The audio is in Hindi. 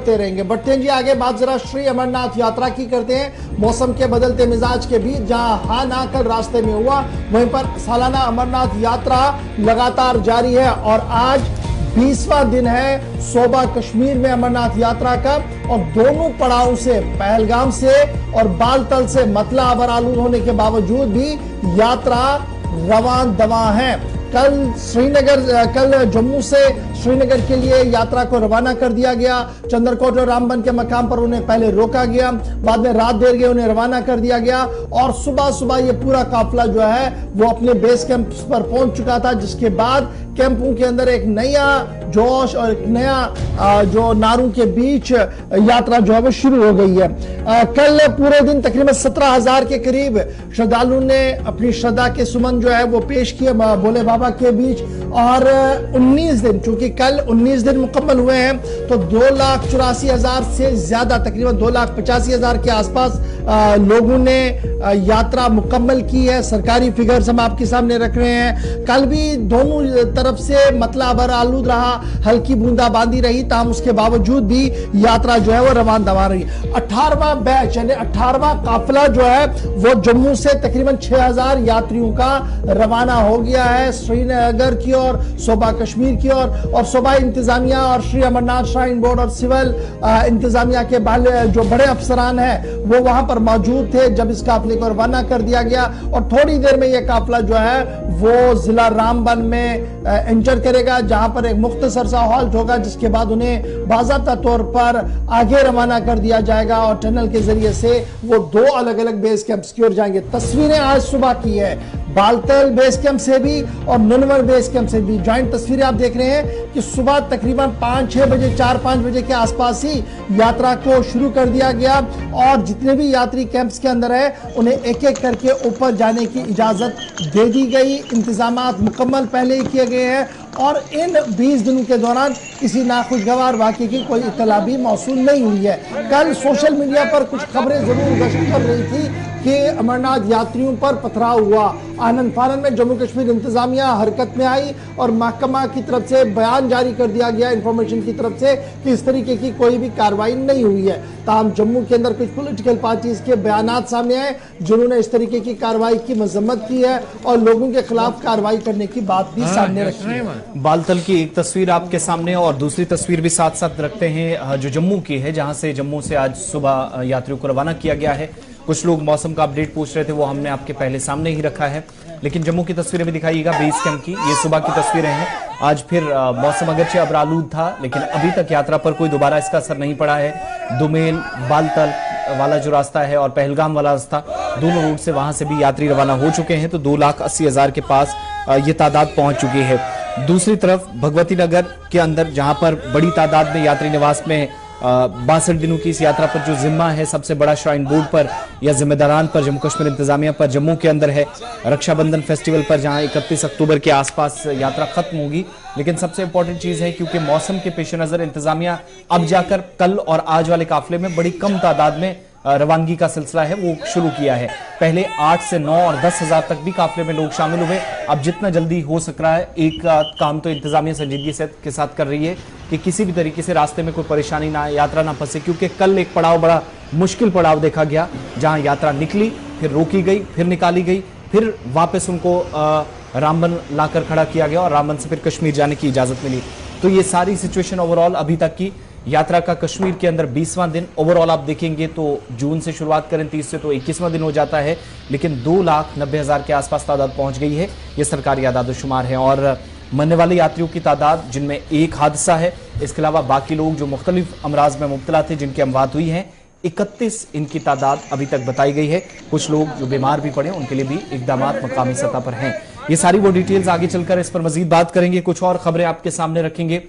बढ़ते रहेंगे। बढ़ते हैं जी आगे, बात जरा श्री अमरनाथ यात्रा की करते हैं। मौसम के बदलते मिजाज के बीच जहां हा ना कल रास्ते में हुआ, वहीं पर सालाना अमरनाथ यात्रा लगातार जारी है और आज 20वां दिन है सोबा कश्मीर में अमरनाथ यात्रा का। और दोनों पड़ाव से, पहलगाम से और बालतल से मतला आबर आलूद होने के बावजूद भी यात्रा रवान दवा है। कल जम्मू से श्रीनगर के लिए यात्रा को रवाना कर दिया गया। चंद्रकोट और रामबन के मकाम पर उन्हें पहले रोका गया, बाद में रात देर गए उन्हें रवाना कर दिया गया और सुबह सुबह ये पूरा काफिला जो है वो अपने बेस कैंप पर पहुंच चुका था, जिसके बाद कैंपों के अंदर एक नया जोश और एक नया जो नारों के बीच यात्रा जो है वो शुरू हो गई है। कल पूरे दिन तकरीबन 17,000 के करीब श्रद्धालुओं ने अपनी श्रद्धा के सुमन जो है वो पेश किए भोले बाबा के बीच। और 19 दिन, चूंकि कल 19 दिन मुकम्मल हुए हैं, तो 2,84,000 से ज्यादा, तकरीबन 2,85,000 के आसपास लोगों ने यात्रा मुकम्मल की है। सरकारी फिगर्स हम आपके सामने रख रहे हैं। कल भी दोनों तरफ से मतला आबर आलूद रहा, हल्की बूंदाबांदी रही, ताहम उसके बावजूद भी यात्रा जो है वो रवान दवा रही। 18वां बैच यानी 18वां काफिला जो है वो जम्मू से तकरीबन 6,000 यात्रियों का रवाना हो गया है श्रीनगर की और सोबा कश्मीर की ओर। और सोबा इंतजामिया और श्री अमरनाथ श्राइन बोर्ड और सिविल इंतजामिया के जो बड़े अफसरान हैं वो वहां पर मौजूद थे जब इस काफिले को रवाना कर दिया गया। और थोड़ी देर में यह काफिला जो है वो जिला रामबन में एंटर करेगा, जहां पर एक मुख्तसर सा हॉल्ट होगा, जिसके बाद उन्हें बाज़ाब्ता तौर पर आगे रवाना कर दिया जाएगा और टनल के जरिए से वो 2 अलग अलग बेस कैंप्स की ओर जाएंगे। तस्वीरें आज सुबह की है बालतल बेस कैंप से भी और नुनवर बेस कैंप से भी। ज्वाइंट तस्वीरें आप देख रहे हैं कि सुबह तकरीबन 5-6 बजे, 4-5 बजे के आसपास ही यात्रा को शुरू कर दिया गया और जितने भी यात्री कैंप्स के अंदर है उन्हें एक एक करके ऊपर जाने की इजाजत दे दी गई। इंतजामात मुकम्मल पहले ही किए गए हैं और इन 20 दिनों के दौरान किसी नाखुशगवार वाक़े की कोई इत्तला भी मौसूल नहीं हुई है। कल सोशल मीडिया पर कुछ खबरें जरूर गश्त कर रही थी कि अमरनाथ यात्रियों पर पथराव हुआ। आनंद फानन में जम्मू कश्मीर इंतजामिया हरकत में आई और महकमा की तरफ से बयान जारी कर दिया गया इंफॉर्मेशन की तरफ से कि इस तरीके की कोई भी कार्रवाई नहीं हुई है। ताहम जम्मू के अंदर कुछ पॉलिटिकल पार्टीज के बयानात सामने आए जिन्होंने इस तरीके की कार्रवाई की मजम्मत की है और लोगों के खिलाफ कार्रवाई करने की बात भी सामने रखी है। बालतल की एक तस्वीर आपके सामने और दूसरी तस्वीर भी साथ साथ रखते हैं जो जम्मू की है, जहां से जम्मू से आज सुबह यात्रियों को रवाना किया गया है। कुछ लोग मौसम का अपडेट पूछ रहे थे, वो हमने आपके पहले सामने ही रखा है, लेकिन जम्मू की तस्वीरें भी दिखाइएगा बेस कैंप की। ये सुबह की तस्वीरें हैं। आज फिर मौसम अगरचे अबर आलूद था, लेकिन अभी तक यात्रा पर कोई दोबारा इसका असर नहीं पड़ा है। दुमेल बालतल वाला जो रास्ता है और पहलगाम वाला रास्ता, दोनों रूट से वहां से भी यात्री रवाना हो चुके हैं, तो 2,80,000 के पास ये तादाद पहुंच चुकी है। दूसरी तरफ भगवती नगर के अंदर, जहां पर बड़ी तादाद में यात्री निवास में 62 दिनों की इस यात्रा पर जो जिम्मा है सबसे बड़ा श्राइन बोर्ड पर या जिम्मेदारान पर, जम्मू कश्मीर इंतजामिया पर जम्मू के अंदर है। रक्षाबंधन फेस्टिवल पर जहां 31 अक्टूबर के आसपास यात्रा खत्म होगी, लेकिन सबसे इंपॉर्टेंट चीज है क्योंकि मौसम के पेश नजर इंतजामिया अब जाकर कल और आज वाले काफिले में बड़ी कम तादाद में रवानगी का सिलसिला है वो शुरू किया है। पहले 8 से 9 और 10,000 तक भी काफिले में लोग शामिल हुए। अब जितना जल्दी हो सक रहा है, एक काम तो इंतजामिया संजीदगी के साथ कर रही है कि किसी भी तरीके से रास्ते में कोई परेशानी ना, यात्रा ना फंसे, क्योंकि कल एक पड़ाव, बड़ा मुश्किल पड़ाव देखा गया, जहां यात्रा निकली, फिर रोकी गई, फिर निकाली गई, फिर वापस उनको रामबन लाकर खड़ा किया गया और रामबन से फिर कश्मीर जाने की इजाजत मिली। तो ये सारी सिचुएशन ओवरऑल अभी तक की यात्रा का कश्मीर के अंदर 20वां दिन ओवरऑल आप देखेंगे तो जून से शुरुआत करें 30 से तो 21वां दिन हो जाता है, लेकिन 2,90,000 के आसपास तादाद पहुंच गई है। ये सरकारी आदाद-ओ-शुमार है और मरने वाले यात्रियों की तादाद, जिनमें एक हादसा है, इसके अलावा बाकी लोग जो मुख्तलिफ अमराज में मुब्तला थे जिनकी अमवात हुई हैं, 31 इनकी तादाद अभी तक बताई गई है। कुछ लोग जो बीमार भी पड़े उनके लिए भी इकदामात मकामी सतह पर हैं। ये सारी वो डिटेल्स आगे चलकर इस पर मजीद बात करेंगे, कुछ और खबरें आपके सामने रखेंगे।